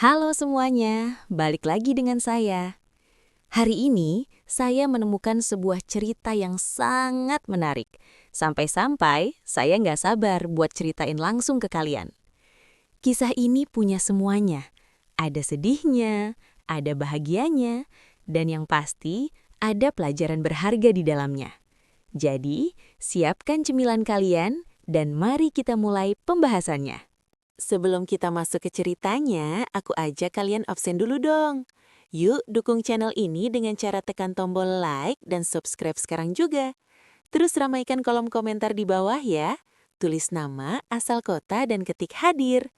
Halo semuanya, balik lagi dengan saya. Hari ini, saya menemukan sebuah cerita yang sangat menarik. Sampai-sampai, saya nggak sabar buat ceritain langsung ke kalian. Kisah ini punya semuanya. Ada sedihnya, ada bahagianya, dan yang pasti, ada pelajaran berharga di dalamnya. Jadi, siapkan cemilan kalian, dan mari kita mulai pembahasannya. Sebelum kita masuk ke ceritanya, aku ajak kalian absen dulu dong. Yuk dukung channel ini dengan cara tekan tombol like dan subscribe sekarang juga. Terus ramaikan kolom komentar di bawah ya. Tulis nama, asal kota, dan ketik hadir.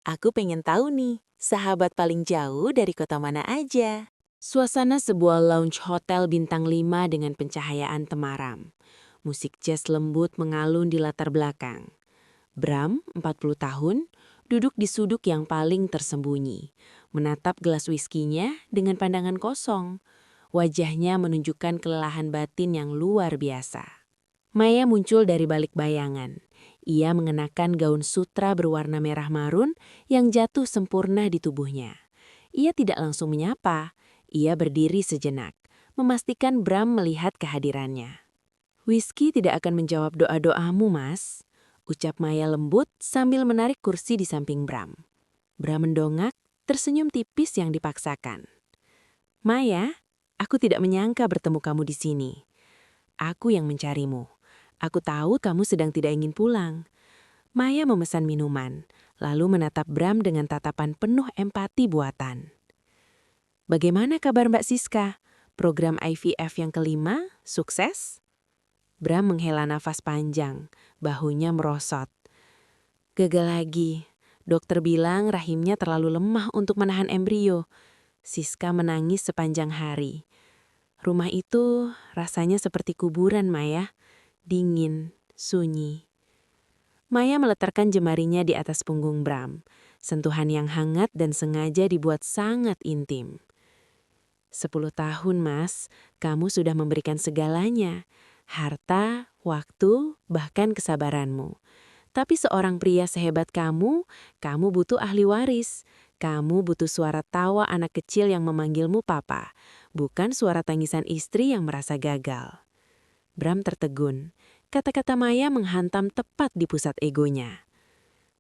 Aku pengen tahu nih, sahabat paling jauh dari kota mana aja? Suasana sebuah lounge hotel bintang 5 dengan pencahayaan temaram. Musik jazz lembut mengalun di latar belakang. Bram, 40 tahun, duduk di suduk yang paling tersembunyi, menatap gelas whiskinya dengan pandangan kosong. Wajahnya menunjukkan kelelahan batin yang luar biasa. Maya muncul dari balik bayangan. Ia mengenakan gaun sutra berwarna merah marun yang jatuh sempurna di tubuhnya. Ia tidak langsung menyapa. Ia berdiri sejenak, memastikan Bram melihat kehadirannya. "Whisky tidak akan menjawab doa-doamu, Mas," ucap Maya lembut sambil menarik kursi di samping Bram. Bram mendongak, tersenyum tipis yang dipaksakan. "Maya, aku tidak menyangka bertemu kamu di sini. Aku yang mencarimu. Aku tahu kamu sedang tidak ingin pulang." Maya memesan minuman, lalu menatap Bram dengan tatapan penuh empati buatan. "Bagaimana kabar Mbak Siska? Program IVF yang kelima, sukses?" Bram menghela nafas panjang, bahunya merosot. "Gagal lagi. Dokter bilang rahimnya terlalu lemah untuk menahan embrio." Siska menangis sepanjang hari. "Rumah itu rasanya seperti kuburan, Maya. Dingin, sunyi." Maya meletakkan jemarinya di atas punggung Bram. Sentuhan yang hangat dan sengaja dibuat sangat intim. "10 tahun, Mas. Kamu sudah memberikan segalanya. Harta, waktu, bahkan kesabaranmu. Tapi seorang pria sehebat kamu butuh ahli waris. Kamu butuh suara tawa anak kecil yang memanggilmu papa, bukan suara tangisan istri yang merasa gagal." Bram tertegun. Kata-kata Maya menghantam tepat di pusat egonya.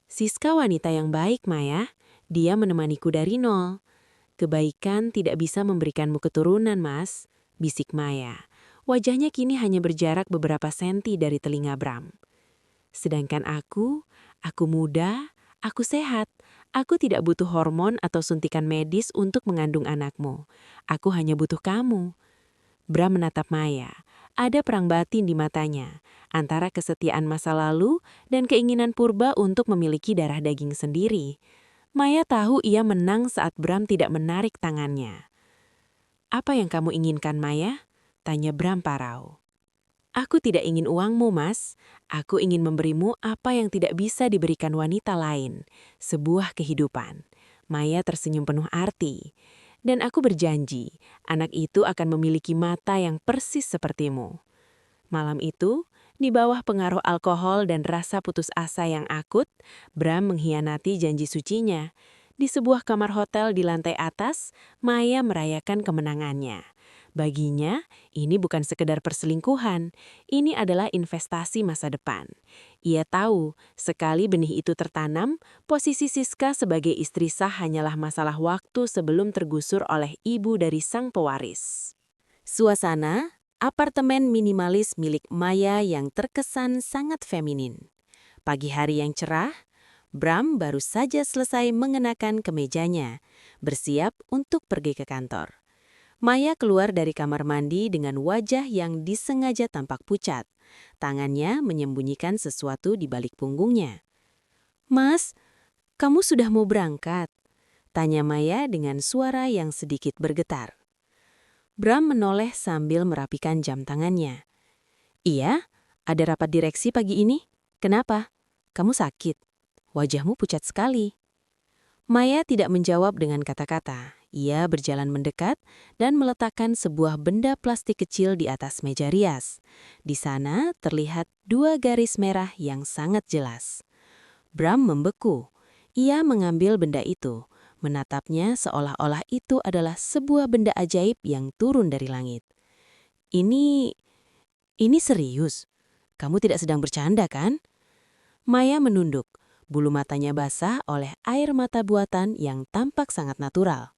"Siska wanita yang baik, Maya. Dia menemaniku dari nol." "Kebaikan tidak bisa memberikanmu keturunan, Mas," bisik Maya. Wajahnya kini hanya berjarak beberapa senti dari telinga Bram. "Sedangkan aku muda, aku sehat. Aku tidak butuh hormon atau suntikan medis untuk mengandung anakmu. Aku hanya butuh kamu." Bram menatap Maya. Ada perang batin di matanya, antara kesetiaan masa lalu dan keinginan purba untuk memiliki darah daging sendiri. Maya tahu ia menang saat Bram tidak menarik tangannya. "Apa yang kamu inginkan, Maya?" tanya Bram parau. "Aku tidak ingin uangmu, Mas. Aku ingin memberimu apa yang tidak bisa diberikan wanita lain, sebuah kehidupan." Maya tersenyum penuh arti. "Dan aku berjanji, anak itu akan memiliki mata yang persis sepertimu." Malam itu, di bawah pengaruh alkohol dan rasa putus asa yang akut, Bram mengkhianati janji sucinya. Di sebuah kamar hotel di lantai atas, Maya merayakan kemenangannya. Baginya, ini bukan sekedar perselingkuhan, ini adalah investasi masa depan. Ia tahu, sekali benih itu tertanam, posisi Siska sebagai istri sah hanyalah masalah waktu sebelum tergusur oleh ibu dari sang pewaris. Suasana apartemen minimalis milik Maya yang terkesan sangat feminin. Pagi hari yang cerah, Bram baru saja selesai mengenakan kemejanya, bersiap untuk pergi ke kantor. Maya keluar dari kamar mandi dengan wajah yang disengaja tampak pucat. Tangannya menyembunyikan sesuatu di balik punggungnya. "Mas, kamu sudah mau berangkat?" tanya Maya dengan suara yang sedikit bergetar. Bram menoleh sambil merapikan jam tangannya. "Iya, ada rapat direksi pagi ini. Kenapa? Kamu sakit? Wajahmu pucat sekali." Maya tidak menjawab dengan kata-kata. Ia berjalan mendekat dan meletakkan sebuah benda plastik kecil di atas meja rias. Di sana terlihat 2 garis merah yang sangat jelas. Bram membeku. Ia mengambil benda itu, menatapnya seolah-olah itu adalah sebuah benda ajaib yang turun dari langit. Ini serius? Kamu tidak sedang bercanda, kan? Maya menunduk, bulu matanya basah oleh air mata buatan yang tampak sangat natural.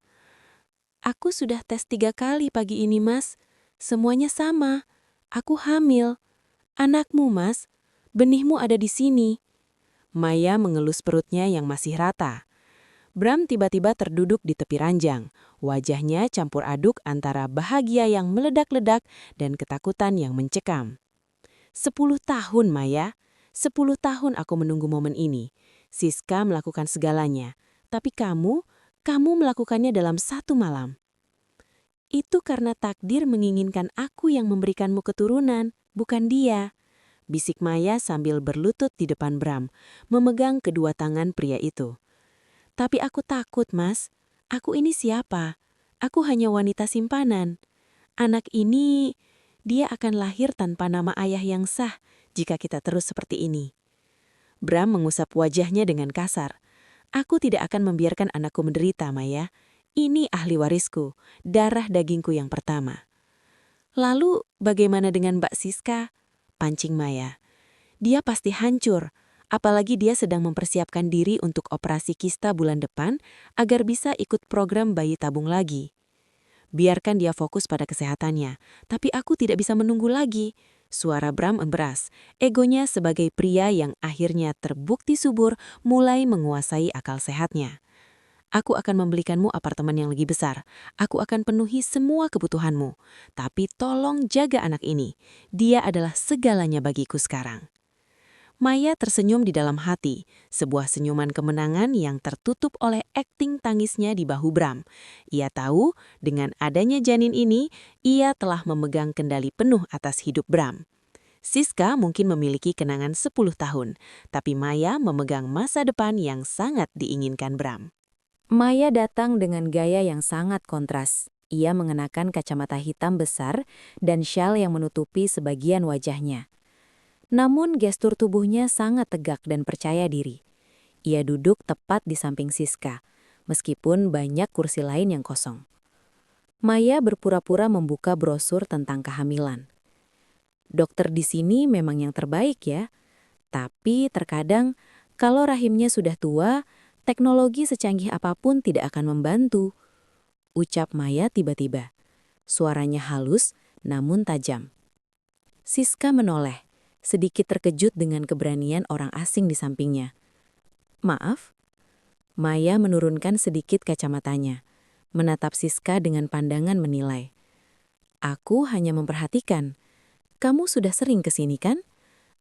Aku sudah tes 3 kali pagi ini, Mas. Semuanya sama. Aku hamil. Anakmu, Mas. Benihmu ada di sini. Maya mengelus perutnya yang masih rata. Bram tiba-tiba terduduk di tepi ranjang. Wajahnya campur aduk antara bahagia yang meledak-ledak dan ketakutan yang mencekam. 10 tahun, Maya. 10 tahun aku menunggu momen ini. Siska melakukan segalanya. Tapi kamu melakukannya dalam 1 malam. Itu karena takdir menginginkan aku yang memberikanmu keturunan, bukan dia. Bisik Maya sambil berlutut di depan Bram, memegang kedua tangan pria itu. Tapi aku takut, Mas. Aku ini siapa? Aku hanya wanita simpanan. Anak ini, dia akan lahir tanpa nama ayah yang sah jika kita terus seperti ini. Bram mengusap wajahnya dengan kasar. Aku tidak akan membiarkan anakku menderita, Maya. Ini ahli warisku, darah dagingku yang pertama. Lalu, bagaimana dengan Mbak Siska? Pancing Maya. Dia pasti hancur, apalagi dia sedang mempersiapkan diri untuk operasi kista bulan depan agar bisa ikut program bayi tabung lagi. Biarkan dia fokus pada kesehatannya, tapi aku tidak bisa menunggu lagi. Suara Bram emberas, egonya sebagai pria yang akhirnya terbukti subur mulai menguasai akal sehatnya. Aku akan membelikanmu apartemen yang lebih besar. Aku akan penuhi semua kebutuhanmu. Tapi tolong jaga anak ini. Dia adalah segalanya bagiku sekarang. Maya tersenyum di dalam hati, sebuah senyuman kemenangan yang tertutup oleh akting tangisnya di bahu Bram. Ia tahu, dengan adanya janin ini, ia telah memegang kendali penuh atas hidup Bram. Siska mungkin memiliki kenangan 10 tahun, tapi Maya memegang masa depan yang sangat diinginkan Bram. Maya datang dengan gaya yang sangat kontras. Ia mengenakan kacamata hitam besar dan syal yang menutupi sebagian wajahnya. Namun gestur tubuhnya sangat tegak dan percaya diri. Ia duduk tepat di samping Siska, meskipun banyak kursi lain yang kosong. Maya berpura-pura membuka brosur tentang kehamilan. Dokter di sini memang yang terbaik ya, tapi terkadang kalau rahimnya sudah tua, teknologi secanggih apapun tidak akan membantu. Ucap Maya tiba-tiba. Suaranya halus namun tajam. Siska menoleh, sedikit terkejut dengan keberanian orang asing di sampingnya. Maaf? Maya menurunkan sedikit kacamatanya, menatap Siska dengan pandangan menilai. Aku hanya memperhatikan. Kamu sudah sering kesini kan?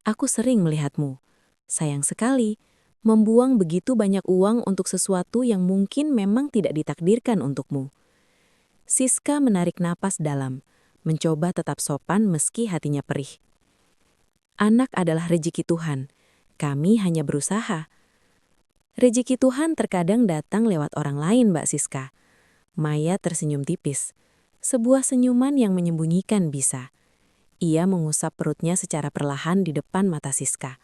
Aku sering melihatmu. Sayang sekali, membuang begitu banyak uang untuk sesuatu yang mungkin memang tidak ditakdirkan untukmu. Siska menarik napas dalam, mencoba tetap sopan meski hatinya perih. Anak adalah rezeki Tuhan. Kami hanya berusaha. Rezeki Tuhan terkadang datang lewat orang lain, Mbak Siska. Maya tersenyum tipis. Sebuah senyuman yang menyembunyikan bisa. Ia mengusap perutnya secara perlahan di depan mata Siska.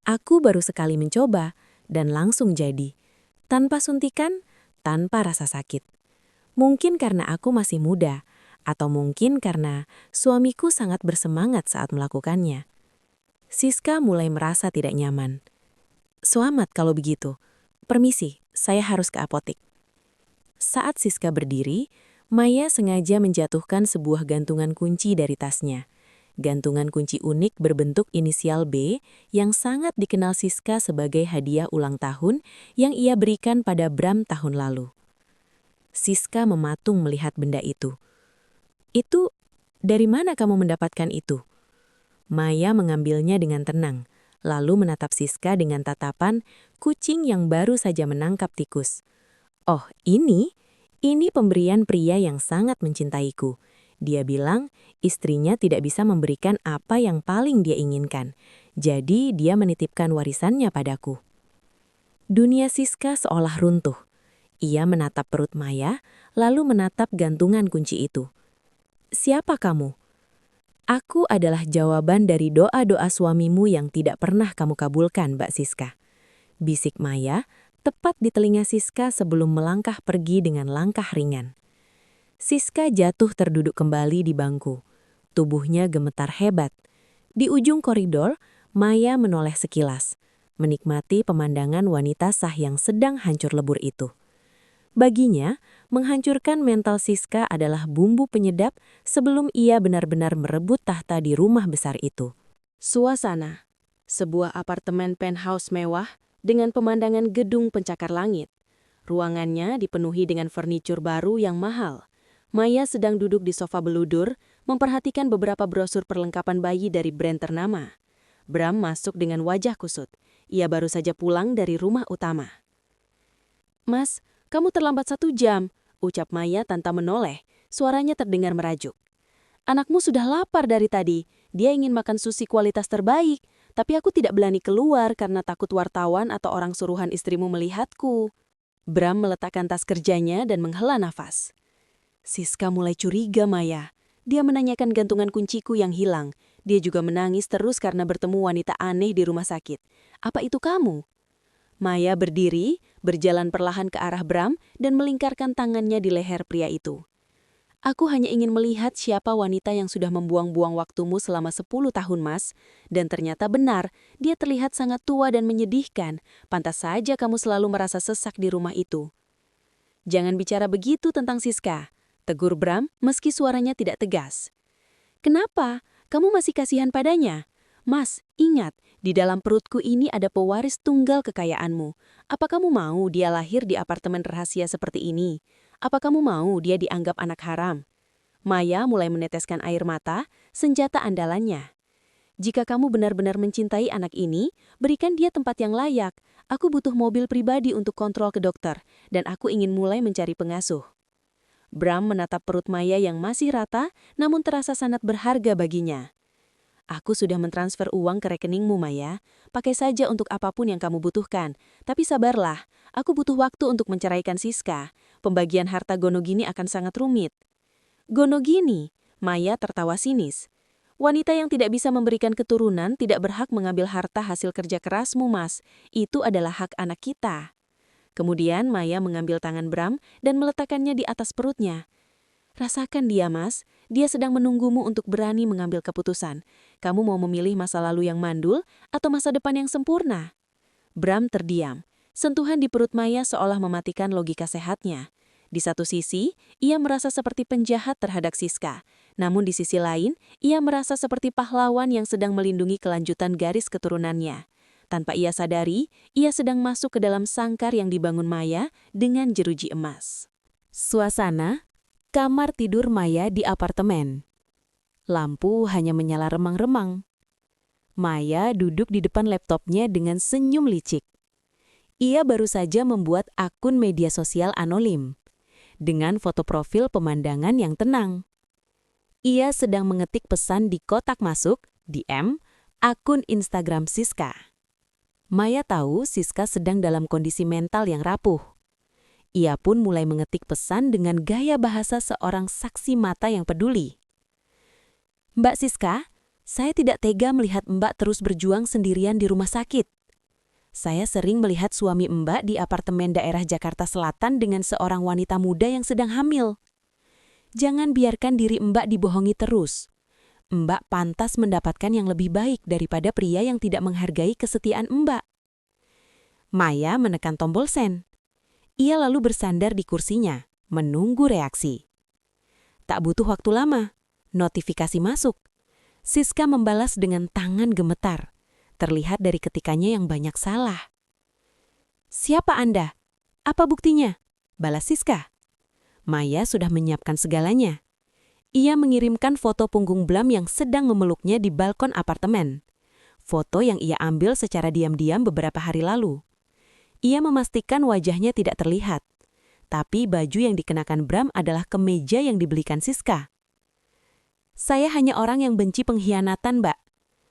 Aku baru sekali mencoba dan langsung jadi. Tanpa suntikan, tanpa rasa sakit. Mungkin karena aku masih muda, atau mungkin karena suamiku sangat bersemangat saat melakukannya. Siska mulai merasa tidak nyaman. Selamat kalau begitu. Permisi, saya harus ke apotik. Saat Siska berdiri, Maya sengaja menjatuhkan sebuah gantungan kunci dari tasnya. Gantungan kunci unik berbentuk inisial B yang sangat dikenal Siska sebagai hadiah ulang tahun yang ia berikan pada Bram tahun lalu. Siska mematung melihat benda itu. Itu, dari mana kamu mendapatkan itu? Maya mengambilnya dengan tenang, lalu menatap Siska dengan tatapan kucing yang baru saja menangkap tikus. Oh, ini pemberian pria yang sangat mencintaiku. Dia bilang istrinya tidak bisa memberikan apa yang paling dia inginkan. Jadi dia menitipkan warisannya padaku. Dunia Siska seolah runtuh. Ia menatap perut Maya, lalu menatap gantungan kunci itu. Siapa kamu? Aku adalah jawaban dari doa-doa suamimu yang tidak pernah kamu kabulkan, Mbak Siska. Bisik Maya tepat di telinga Siska sebelum melangkah pergi dengan langkah ringan. Siska jatuh terduduk kembali di bangku. Tubuhnya gemetar hebat. Di ujung koridor, Maya menoleh sekilas, menikmati pemandangan wanita sah yang sedang hancur lebur itu. Baginya, menghancurkan mental Siska adalah bumbu penyedap sebelum ia benar-benar merebut tahta di rumah besar itu. Suasana. Sebuah apartemen penthouse mewah dengan pemandangan gedung pencakar langit. Ruangannya dipenuhi dengan furnitur baru yang mahal. Maya sedang duduk di sofa beludur, memperhatikan beberapa brosur perlengkapan bayi dari brand ternama. Bram masuk dengan wajah kusut. Ia baru saja pulang dari rumah utama. "Mas, kamu terlambat 1 jam," ucap Maya tanpa menoleh. Suaranya terdengar merajuk. "Anakmu sudah lapar dari tadi. Dia ingin makan sushi kualitas terbaik. Tapi aku tidak berani keluar karena takut wartawan atau orang suruhan istrimu melihatku." Bram meletakkan tas kerjanya dan menghela nafas. Siska mulai curiga Maya. Dia menanyakan gantungan kunciku yang hilang. Dia juga menangis terus karena bertemu wanita aneh di rumah sakit. "Apa itu kamu?" Maya berdiri, berjalan perlahan ke arah Bram dan melingkarkan tangannya di leher pria itu. "Aku hanya ingin melihat siapa wanita yang sudah membuang-buang waktumu selama 10 tahun, Mas. Dan ternyata benar, dia terlihat sangat tua dan menyedihkan. Pantas saja kamu selalu merasa sesak di rumah itu." "Jangan bicara begitu tentang Siska," tegur Bram meski suaranya tidak tegas. "Kenapa? Kamu masih kasihan padanya? Mas, ingat, di dalam perutku ini ada pewaris tunggal kekayaanmu. Apa kamu mau dia lahir di apartemen rahasia seperti ini? Apa kamu mau dia dianggap anak haram?" Maya mulai meneteskan air mata, senjata andalannya. "Jika kamu benar-benar mencintai anak ini, berikan dia tempat yang layak. Aku butuh mobil pribadi untuk kontrol ke dokter, dan aku ingin mulai mencari pengasuh." Bram menatap perut Maya yang masih rata, namun terasa sangat berharga baginya. "Aku sudah mentransfer uang ke rekeningmu, Maya. Pakai saja untuk apapun yang kamu butuhkan. Tapi sabarlah, aku butuh waktu untuk menceraikan Siska. Pembagian harta Gonogini akan sangat rumit." "Gonogini?" Maya tertawa sinis. "Wanita yang tidak bisa memberikan keturunan tidak berhak mengambil harta hasil kerja kerasmu, Mas. Itu adalah hak anak kita." Kemudian Maya mengambil tangan Bram dan meletakkannya di atas perutnya. "Rasakan dia, Mas. Dia sedang menunggumu untuk berani mengambil keputusan. Kamu mau memilih masa lalu yang mandul atau masa depan yang sempurna?" Bram terdiam. Sentuhan di perut Maya seolah mematikan logika sehatnya. Di satu sisi, ia merasa seperti penjahat terhadap Siska. Namun di sisi lain, ia merasa seperti pahlawan yang sedang melindungi kelanjutan garis keturunannya. Tanpa ia sadari, ia sedang masuk ke dalam sangkar yang dibangun Maya dengan jeruji emas. Suasana kamar tidur Maya di apartemen. Lampu hanya menyala remang-remang. Maya duduk di depan laptopnya dengan senyum licik. Ia baru saja membuat akun media sosial anonim, dengan foto profil pemandangan yang tenang. Ia sedang mengetik pesan di kotak masuk, DM, akun Instagram Siska. Maya tahu Siska sedang dalam kondisi mental yang rapuh. Ia pun mulai mengetik pesan dengan gaya bahasa seorang saksi mata yang peduli. "Mbak Siska, saya tidak tega melihat Mbak terus berjuang sendirian di rumah sakit. Saya sering melihat suami Mbak di apartemen daerah Jakarta Selatan dengan seorang wanita muda yang sedang hamil. Jangan biarkan diri Mbak dibohongi terus. Mbak pantas mendapatkan yang lebih baik daripada pria yang tidak menghargai kesetiaan Mbak." Maya menekan tombol send. Ia lalu bersandar di kursinya, menunggu reaksi. Tak butuh waktu lama, notifikasi masuk. Siska membalas dengan tangan gemetar. Terlihat dari ketikannya yang banyak salah. "Siapa Anda? Apa buktinya?" balas Siska. Maya sudah menyiapkan segalanya. Ia mengirimkan foto punggung Bram yang sedang memeluknya di balkon apartemen. Foto yang ia ambil secara diam-diam beberapa hari lalu. Ia memastikan wajahnya tidak terlihat. Tapi baju yang dikenakan Bram adalah kemeja yang dibelikan Siska. "Saya hanya orang yang benci pengkhianatan, Mbak.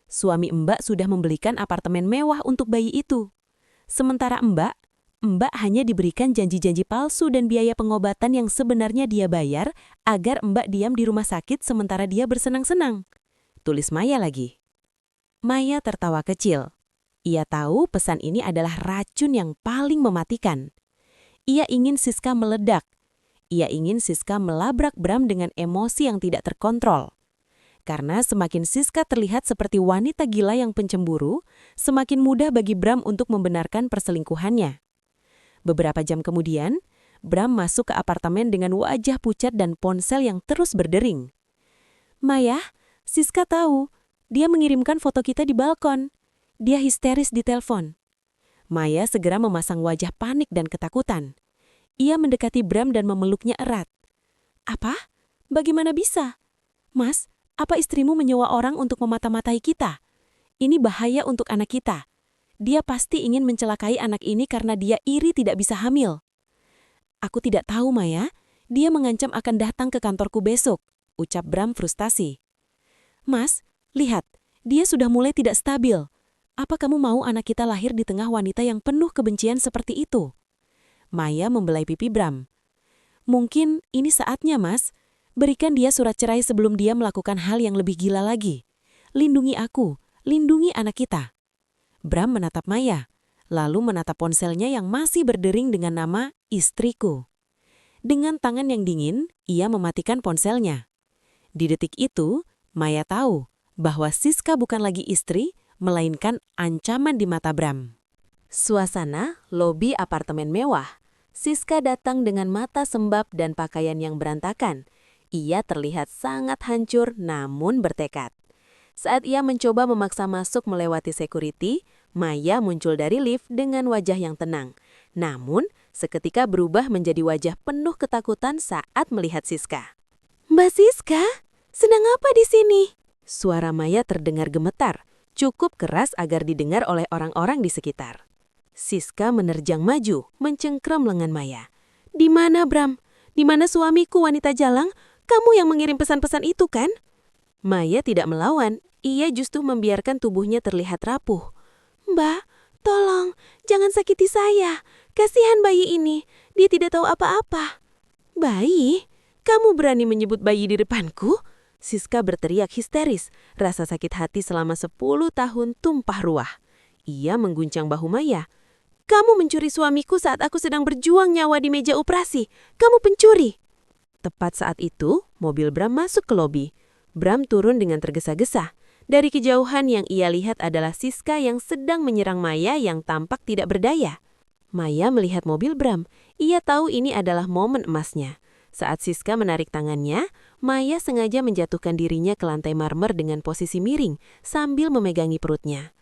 Suami Mbak sudah membelikan apartemen mewah untuk bayi itu. Sementara Mbak hanya diberikan janji-janji palsu dan biaya pengobatan yang sebenarnya dia bayar agar Mbak diam di rumah sakit sementara dia bersenang-senang," tulis Maya lagi. Maya tertawa kecil. Ia tahu pesan ini adalah racun yang paling mematikan. Ia ingin Siska meledak. Ia ingin Siska melabrak Bram dengan emosi yang tidak terkontrol. Karena semakin Siska terlihat seperti wanita gila yang pencemburu, semakin mudah bagi Bram untuk membenarkan perselingkuhannya. Beberapa jam kemudian, Bram masuk ke apartemen dengan wajah pucat dan ponsel yang terus berdering. "Maya, Siska tahu. Dia mengirimkan foto kita di balkon. Dia histeris di telepon." Maya segera memasang wajah panik dan ketakutan. Ia mendekati Bram dan memeluknya erat. "Apa? Bagaimana bisa? Mas, apa istrimu menyewa orang untuk memata-matai kita? Ini bahaya untuk anak kita. Dia pasti ingin mencelakai anak ini karena dia iri tidak bisa hamil." "Aku tidak tahu, Maya. Dia mengancam akan datang ke kantorku besok," ucap Bram frustasi. "Mas, lihat, dia sudah mulai tidak stabil. Apa kamu mau anak kita lahir di tengah wanita yang penuh kebencian seperti itu?" Maya membelai pipi Bram. "Mungkin ini saatnya, Mas. Berikan dia surat cerai sebelum dia melakukan hal yang lebih gila lagi. Lindungi aku, lindungi anak kita." Bram menatap Maya, lalu menatap ponselnya yang masih berdering dengan nama istriku. Dengan tangan yang dingin, ia mematikan ponselnya. Di detik itu, Maya tahu bahwa Siska bukan lagi istri, melainkan ancaman di mata Bram. Suasana lobi apartemen mewah. Siska datang dengan mata sembab dan pakaian yang berantakan. Ia terlihat sangat hancur namun bertekad. Saat ia mencoba memaksa masuk melewati security, Maya muncul dari lift dengan wajah yang tenang. Namun, seketika berubah menjadi wajah penuh ketakutan saat melihat Siska. "Mbak Siska, sedang apa di sini?" Suara Maya terdengar gemetar, cukup keras agar didengar oleh orang-orang di sekitar. Siska menerjang maju, mencengkram lengan Maya. "Di mana, Bram? Di mana suamiku, wanita jalang? Kamu yang mengirim pesan-pesan itu, kan?" Maya tidak melawan, ia justru membiarkan tubuhnya terlihat rapuh. "Mbak, tolong, jangan sakiti saya. Kasihan bayi ini, dia tidak tahu apa-apa." "Bayi? Kamu berani menyebut bayi di depanku?" Siska berteriak histeris, rasa sakit hati selama 10 tahun tumpah ruah. Ia mengguncang bahu Maya. "Kamu mencuri suamiku saat aku sedang berjuang nyawa di meja operasi. Kamu pencuri." Tepat saat itu, mobil Bram masuk ke lobi. Bram turun dengan tergesa-gesa. Dari kejauhan yang ia lihat adalah Siska yang sedang menyerang Maya yang tampak tidak berdaya. Maya melihat mobil Bram. Ia tahu ini adalah momen emasnya. Saat Siska menarik tangannya, Maya sengaja menjatuhkan dirinya ke lantai marmer dengan posisi miring sambil memegangi perutnya.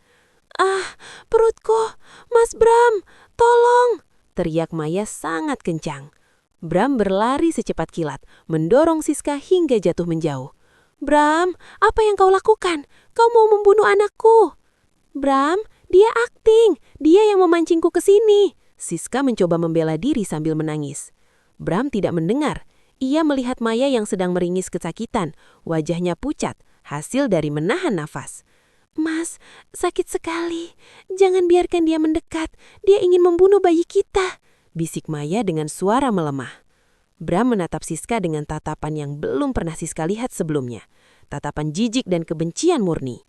"Ah, perutku! Mas Bram, tolong!" teriak Maya sangat kencang. Bram berlari secepat kilat, mendorong Siska hingga jatuh menjauh. "Bram, apa yang kau lakukan? Kau mau membunuh anakku." "Bram, dia akting. Dia yang memancingku ke sini." Siska mencoba membela diri sambil menangis. Bram tidak mendengar. Ia melihat Maya yang sedang meringis kesakitan. Wajahnya pucat, hasil dari menahan nafas. "Mas, sakit sekali. Jangan biarkan dia mendekat. Dia ingin membunuh bayi kita," bisik Maya dengan suara melemah. Bram menatap Siska dengan tatapan yang belum pernah Siska lihat sebelumnya. Tatapan jijik dan kebencian murni.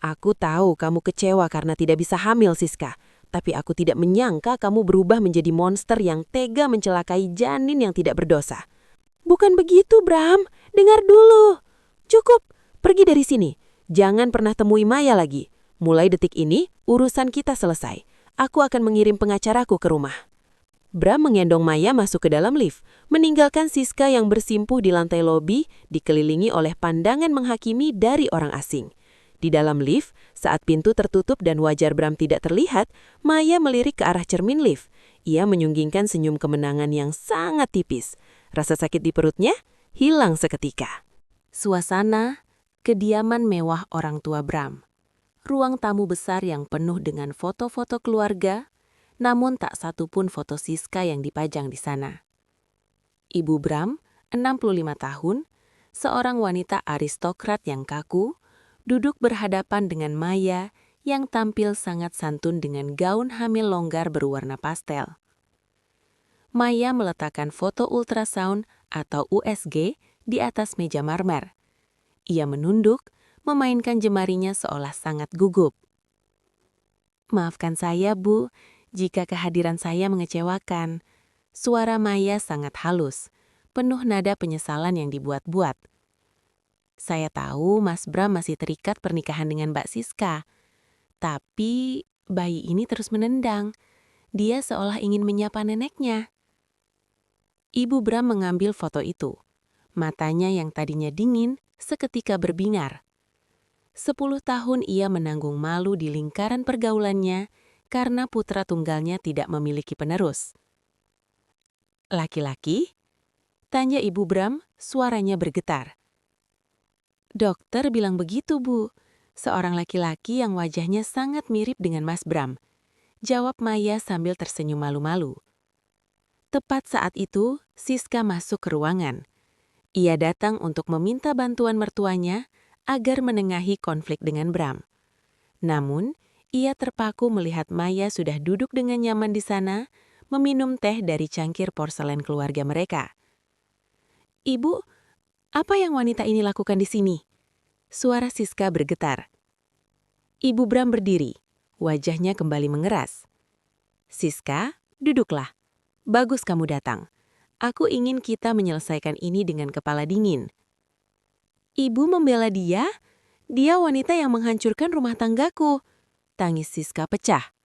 "Aku tahu kamu kecewa karena tidak bisa hamil, Siska. Tapi aku tidak menyangka kamu berubah menjadi monster yang tega mencelakai janin yang tidak berdosa." "Bukan begitu, Bram. Dengar dulu." "Cukup. Pergi dari sini. Jangan pernah temui Maya lagi. Mulai detik ini, urusan kita selesai. Aku akan mengirim pengacaraku ke rumah." Bram mengendong Maya masuk ke dalam lift, meninggalkan Siska yang bersimpuh di lantai lobi, dikelilingi oleh pandangan menghakimi dari orang asing. Di dalam lift, saat pintu tertutup dan wajar Bram tidak terlihat, Maya melirik ke arah cermin lift. Ia menyunggingkan senyum kemenangan yang sangat tipis. Rasa sakit di perutnya hilang seketika. Suasana kediaman mewah orang tua Bram. Ruang tamu besar yang penuh dengan foto-foto keluarga, namun tak satu pun foto Siska yang dipajang di sana. Ibu Bram, 65 tahun, seorang wanita aristokrat yang kaku, duduk berhadapan dengan Maya yang tampil sangat santun dengan gaun hamil longgar berwarna pastel. Maya meletakkan foto ultrasound atau USG di atas meja marmer. Ia menunduk, memainkan jemarinya seolah sangat gugup. Maafkan saya, Bu, jika kehadiran saya mengecewakan. Suara Maya sangat halus, penuh nada penyesalan yang dibuat-buat. Saya tahu Mas Bram masih terikat pernikahan dengan Mbak Siska. Tapi bayi ini terus menendang. Dia seolah ingin menyapa neneknya. Ibu Bram mengambil foto itu. Matanya yang tadinya dingin seketika berbinar. 10 tahun ia menanggung malu di lingkaran pergaulannya karena putra tunggalnya tidak memiliki penerus. Laki-laki? Tanya Ibu Bram, suaranya bergetar. Dokter bilang begitu, Bu. Seorang laki-laki yang wajahnya sangat mirip dengan Mas Bram. Jawab Maya sambil tersenyum malu-malu. Tepat saat itu, Siska masuk ke ruangan. Ia datang untuk meminta bantuan mertuanya agar menengahi konflik dengan Bram. Namun, ia terpaku melihat Maya sudah duduk dengan nyaman di sana, meminum teh dari cangkir porselen keluarga mereka. "Ibu, apa yang wanita ini lakukan di sini?" Suara Siska bergetar. Ibu Bram berdiri, wajahnya kembali mengeras. "Siska, duduklah. Bagus kamu datang. Aku ingin kita menyelesaikan ini dengan kepala dingin." "Ibu membela dia? Dia wanita yang menghancurkan rumah tanggaku," tangis Siska pecah.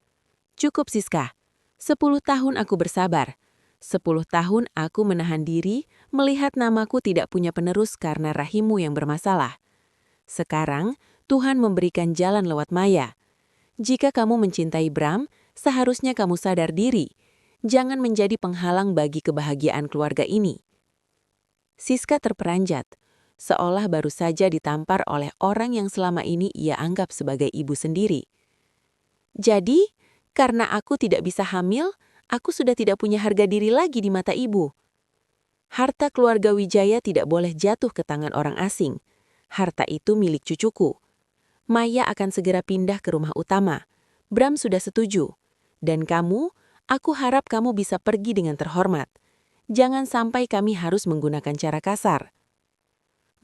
"Cukup, Siska. 10 tahun aku bersabar. 10 tahun aku menahan diri melihat namaku tidak punya penerus karena rahimmu yang bermasalah. Sekarang, Tuhan memberikan jalan lewat Maya. Jika kamu mencintai Bram, seharusnya kamu sadar diri. Jangan menjadi penghalang bagi kebahagiaan keluarga ini." Siska terperanjat, seolah baru saja ditampar oleh orang yang selama ini ia anggap sebagai ibu sendiri. "Jadi, karena aku tidak bisa hamil, aku sudah tidak punya harga diri lagi di mata ibu. Harta keluarga Wijaya tidak boleh jatuh ke tangan orang asing. Harta itu milik cucuku. Maya akan segera pindah ke rumah utama. Bram sudah setuju. Dan kamu, aku harap kamu bisa pergi dengan terhormat. Jangan sampai kami harus menggunakan cara kasar."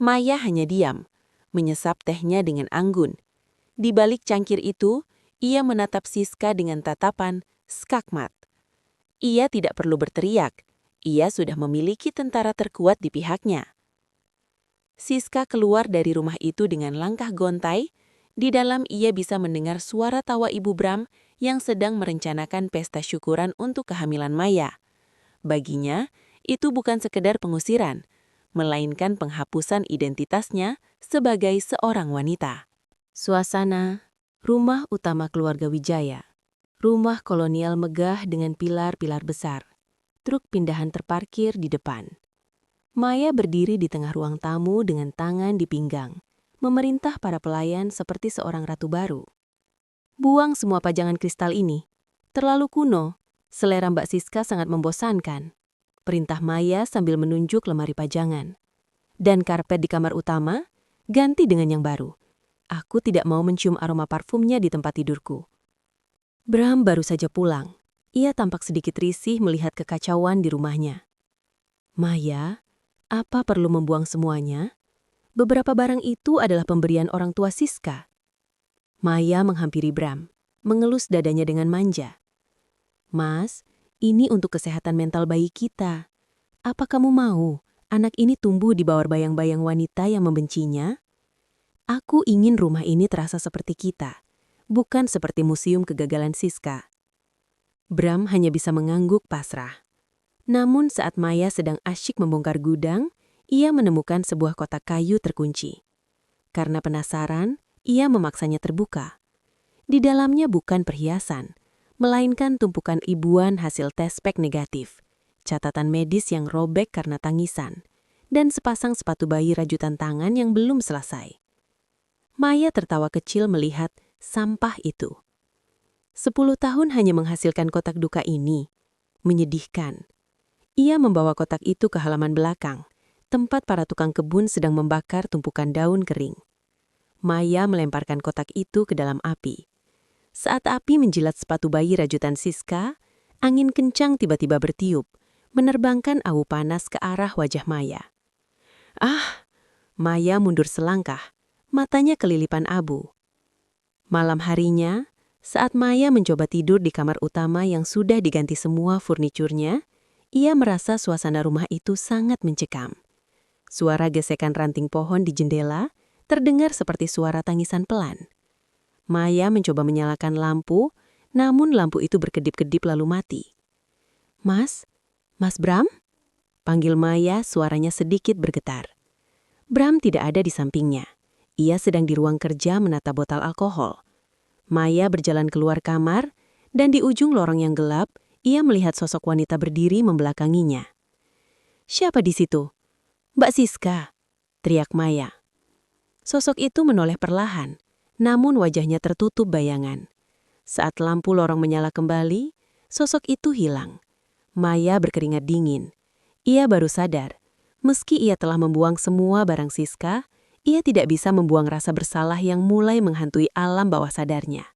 Maya hanya diam, menyesap tehnya dengan anggun. Di balik cangkir itu, ia menatap Siska dengan tatapan skakmat. Ia tidak perlu berteriak, ia sudah memiliki tentara terkuat di pihaknya. Siska keluar dari rumah itu dengan langkah gontai. Di dalam ia bisa mendengar suara tawa Ibu Bram yang sedang merencanakan pesta syukuran untuk kehamilan Maya. Baginya, itu bukan sekedar pengusiran, melainkan penghapusan identitasnya sebagai seorang wanita. Suasana rumah utama keluarga Wijaya. Rumah kolonial megah dengan pilar-pilar besar. Truk pindahan terparkir di depan. Maya berdiri di tengah ruang tamu dengan tangan di pinggang, memerintah para pelayan seperti seorang ratu baru. "Buang semua pajangan kristal ini. Terlalu kuno, selera Mbak Siska sangat membosankan," perintah Maya sambil menunjuk lemari pajangan. "Dan karpet di kamar utama, ganti dengan yang baru. Aku tidak mau mencium aroma parfumnya di tempat tidurku." Bram baru saja pulang. Ia tampak sedikit risih melihat kekacauan di rumahnya. "Maya, apa perlu membuang semuanya? Beberapa barang itu adalah pemberian orang tua Siska." Maya menghampiri Bram, mengelus dadanya dengan manja. "Mas, ini untuk kesehatan mental bayi kita. Apa kamu mau anak ini tumbuh di bawah bayang-bayang wanita yang membencinya? Aku ingin rumah ini terasa seperti kita, bukan seperti museum kegagalan Siska." Bram hanya bisa mengangguk pasrah. Namun saat Maya sedang asyik membongkar gudang, ia menemukan sebuah kotak kayu terkunci. Karena penasaran, ia memaksanya terbuka. Di dalamnya bukan perhiasan, melainkan tumpukan ribuan hasil tes pack negatif, catatan medis yang robek karena tangisan, dan sepasang sepatu bayi rajutan tangan yang belum selesai. Maya tertawa kecil melihat sampah itu. 10 tahun hanya menghasilkan kotak duka ini. Menyedihkan. Ia membawa kotak itu ke halaman belakang, tempat para tukang kebun sedang membakar tumpukan daun kering. Maya melemparkan kotak itu ke dalam api. Saat api menjilat sepatu bayi rajutan Siska, angin kencang tiba-tiba bertiup, menerbangkan awu panas ke arah wajah Maya. "Ah!" Maya mundur selangkah, matanya kelilipan abu. Malam harinya, Saat Maya mencoba tidur di kamar utama yang sudah diganti semua furniturnya, ia merasa suasana rumah itu sangat mencekam. Suara gesekan ranting pohon di jendela terdengar seperti suara tangisan pelan. Maya mencoba menyalakan lampu, namun lampu itu berkedip-kedip lalu mati. "Mas? Mas Bram?" panggil Maya, suaranya sedikit bergetar. Bram tidak ada di sampingnya. Ia sedang di ruang kerja menata botol alkohol. Maya berjalan keluar kamar, dan di ujung lorong yang gelap, ia melihat sosok wanita berdiri membelakanginya. "Siapa di situ?" "Mbak Siska," teriak Maya. Sosok itu menoleh perlahan, namun wajahnya tertutup bayangan. Saat lampu lorong menyala kembali, sosok itu hilang. Maya berkeringat dingin. Ia baru sadar, meski ia telah membuang semua barang Siska, ia tidak bisa membuang rasa bersalah yang mulai menghantui alam bawah sadarnya.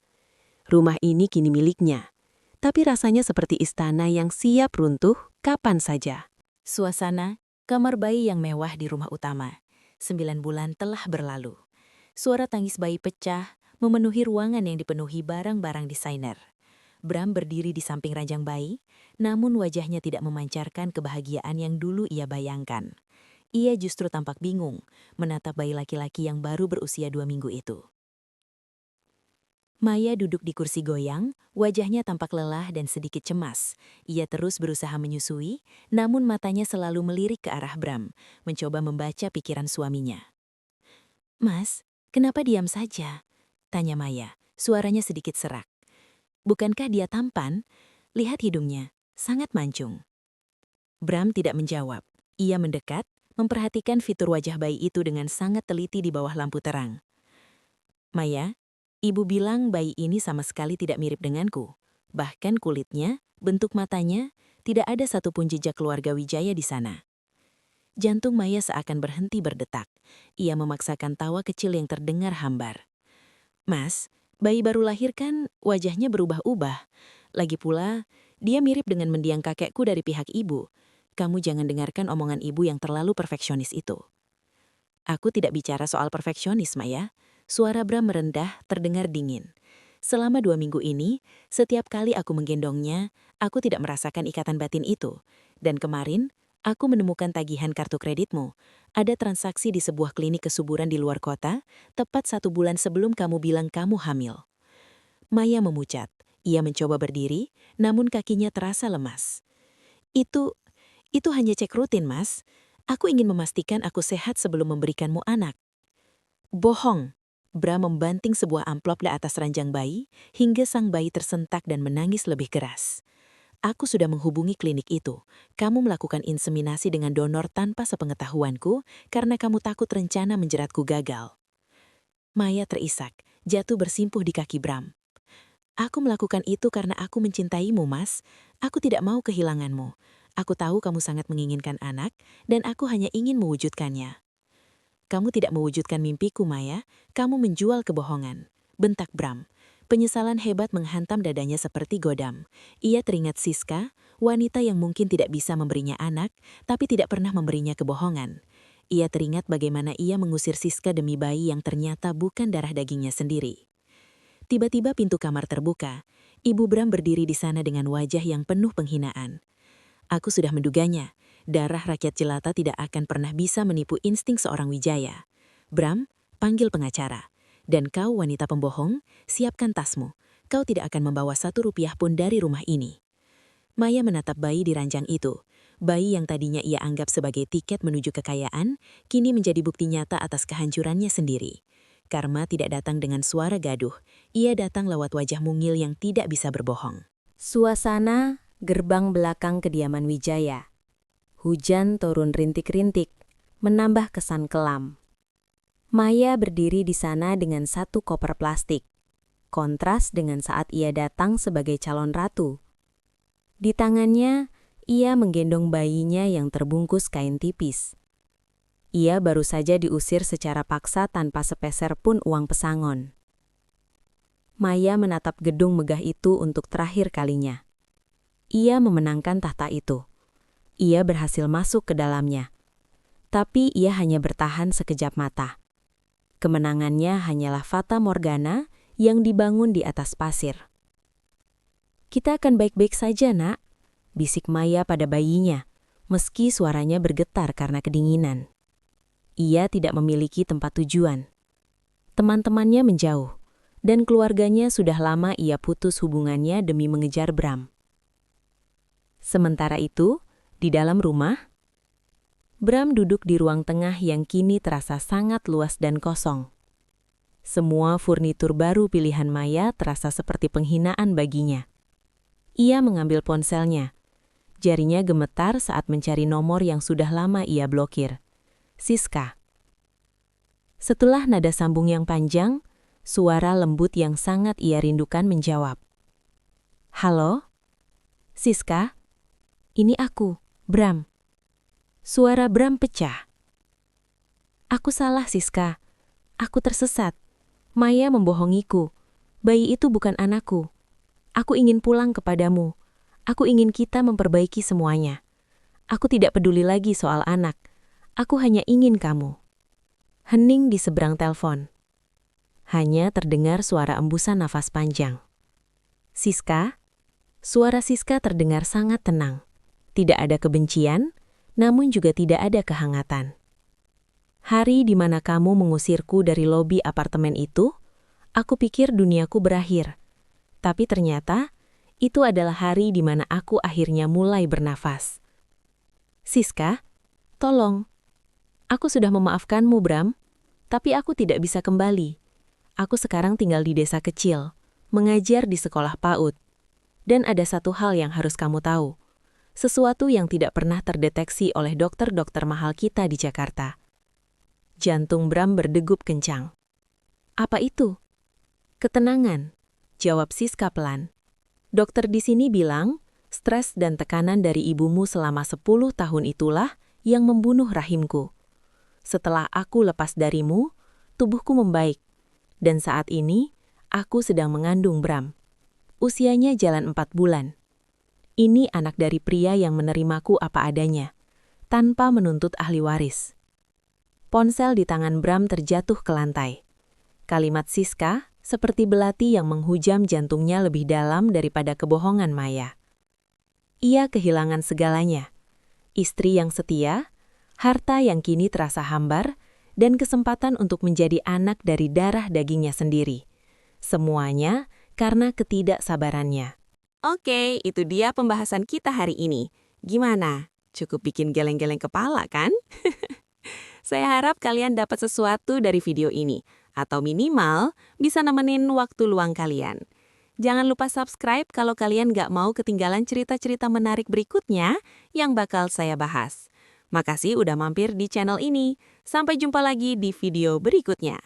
Rumah ini kini miliknya, tapi rasanya seperti istana yang siap runtuh kapan saja. Suasana kamar bayi yang mewah di rumah utama. 9 bulan telah berlalu. Suara tangis bayi pecah memenuhi ruangan yang dipenuhi barang-barang desainer. Bram berdiri di samping ranjang bayi, namun wajahnya tidak memancarkan kebahagiaan yang dulu ia bayangkan. Ia justru tampak bingung menatap bayi laki-laki yang baru berusia 2 minggu itu. Maya duduk di kursi goyang, wajahnya tampak lelah dan sedikit cemas. Ia terus berusaha menyusui, namun matanya selalu melirik ke arah Bram, mencoba membaca pikiran suaminya. "Mas, kenapa diam saja?" tanya Maya, suaranya sedikit serak. "Bukankah dia tampan? Lihat hidungnya, sangat mancung." Bram tidak menjawab. Ia mendekat, memperhatikan fitur wajah bayi itu dengan sangat teliti di bawah lampu terang. "Maya, ibu bilang bayi ini sama sekali tidak mirip denganku. Bahkan kulitnya, bentuk matanya, tidak ada satupun jejak keluarga Wijaya di sana." Jantung Maya seakan berhenti berdetak. Ia memaksakan tawa kecil yang terdengar hambar. "Mas, bayi baru lahir kan wajahnya berubah-ubah. Lagi pula, dia mirip dengan mendiang kakekku dari pihak ibu. Kamu jangan dengarkan omongan ibu yang terlalu perfeksionis itu." "Aku tidak bicara soal perfeksionis, Maya." Suara Bram merendah, terdengar dingin. "Selama 2 minggu ini, setiap kali aku menggendongnya, aku tidak merasakan ikatan batin itu. Dan kemarin, aku menemukan tagihan kartu kreditmu. Ada transaksi di sebuah klinik kesuburan di luar kota, tepat 1 bulan sebelum kamu bilang kamu hamil." Maya memucat. Ia mencoba berdiri, namun kakinya terasa lemas. Itu hanya cek rutin, Mas. Aku ingin memastikan aku sehat sebelum memberikanmu anak." "Bohong." Bram membanting sebuah amplop di atas ranjang bayi, hingga sang bayi tersentak dan menangis lebih keras. "Aku sudah menghubungi klinik itu. Kamu melakukan inseminasi dengan donor tanpa sepengetahuanku, karena kamu takut rencana menjeratku gagal." Maya terisak, jatuh bersimpuh di kaki Bram. "Aku melakukan itu karena aku mencintaimu, Mas. Aku tidak mau kehilanganmu. Aku tahu kamu sangat menginginkan anak, dan aku hanya ingin mewujudkannya." "Kamu tidak mewujudkan mimpiku, Maya. Kamu menjual kebohongan," bentak Bram. Penyesalan hebat menghantam dadanya seperti godam. Ia teringat Siska, wanita yang mungkin tidak bisa memberinya anak, tapi tidak pernah memberinya kebohongan. Ia teringat bagaimana ia mengusir Siska demi bayi yang ternyata bukan darah dagingnya sendiri. Tiba-tiba pintu kamar terbuka. Ibu Bram berdiri di sana dengan wajah yang penuh penghinaan. "Aku sudah menduganya. Darah rakyat jelata tidak akan pernah bisa menipu insting seorang Wijaya. Bram, panggil pengacara. Dan kau wanita pembohong, siapkan tasmu. Kau tidak akan membawa 1 rupiah pun dari rumah ini." Maya menatap bayi di ranjang itu. Bayi yang tadinya ia anggap sebagai tiket menuju kekayaan, kini menjadi bukti nyata atas kehancurannya sendiri. Karma tidak datang dengan suara gaduh. Ia datang lewat wajah mungil yang tidak bisa berbohong. Suasana gerbang belakang kediaman Wijaya. Hujan turun rintik-rintik, menambah kesan kelam. Maya berdiri di sana dengan 1 koper plastik. Kontras dengan saat ia datang sebagai calon ratu. Di tangannya, ia menggendong bayinya yang terbungkus kain tipis. Ia baru saja diusir secara paksa tanpa sepeser pun uang pesangon. Maya menatap gedung megah itu untuk terakhir kalinya. Ia memenangkan tahta itu. Ia berhasil masuk ke dalamnya. Tapi ia hanya bertahan sekejap mata. Kemenangannya hanyalah fata morgana yang dibangun di atas pasir. "Kita akan baik-baik saja, Nak," bisik Maya pada bayinya, meski suaranya bergetar karena kedinginan. Ia tidak memiliki tempat tujuan. Teman-temannya menjauh, dan keluarganya sudah lama ia putus hubungannya demi mengejar Bram. Sementara itu, di dalam rumah, Bram duduk di ruang tengah yang kini terasa sangat luas dan kosong. Semua furnitur baru pilihan Maya terasa seperti penghinaan baginya. Ia mengambil ponselnya. Jarinya gemetar saat mencari nomor yang sudah lama ia blokir. Siska. Setelah nada sambung yang panjang, suara lembut yang sangat ia rindukan menjawab. "Halo? Siska? Ini aku, Bram." Suara Bram pecah. "Aku salah, Siska. Aku tersesat. Maya membohongiku. Bayi itu bukan anakku. Aku ingin pulang kepadamu. Aku ingin kita memperbaiki semuanya. Aku tidak peduli lagi soal anak. Aku hanya ingin kamu." Hening di seberang telepon. Hanya terdengar suara embusan nafas panjang. "Siska?" Suara Siska terdengar sangat tenang. Tidak ada kebencian, namun juga tidak ada kehangatan. "Hari di mana kamu mengusirku dari lobi apartemen itu, aku pikir duniaku berakhir. Tapi ternyata, itu adalah hari di mana aku akhirnya mulai bernafas." "Siska, tolong. Aku sudah memaafkanmu, Bram, tapi aku tidak bisa kembali. Aku sekarang tinggal di desa kecil, mengajar di sekolah PAUD. Dan ada satu hal yang harus kamu tahu. Sesuatu yang tidak pernah terdeteksi oleh dokter-dokter mahal kita di Jakarta." Jantung Bram berdegup kencang. "Apa itu?" "Ketenangan," jawab Siska pelan. "Dokter di sini bilang, stres dan tekanan dari ibumu selama 10 tahun itulah yang membunuh rahimku. Setelah aku lepas darimu, tubuhku membaik. Dan saat ini, aku sedang mengandung Bram. Usianya jalan 4 bulan. Ini anak dari pria yang menerimaku apa adanya, tanpa menuntut ahli waris." Ponsel di tangan Bram terjatuh ke lantai. Kalimat Siska seperti belati yang menghujam jantungnya lebih dalam daripada kebohongan Maya. Ia kehilangan segalanya. Istri yang setia, harta yang kini terasa hambar, dan kesempatan untuk menjadi anak dari darah dagingnya sendiri. Semuanya karena ketidaksabarannya. Oke, itu dia pembahasan kita hari ini. Gimana? Cukup bikin geleng-geleng kepala, kan? Saya harap kalian dapat sesuatu dari video ini, atau minimal bisa nemenin waktu luang kalian. Jangan lupa subscribe kalau kalian nggak mau ketinggalan cerita-cerita menarik berikutnya yang bakal saya bahas. Makasih udah mampir di channel ini. Sampai jumpa lagi di video berikutnya.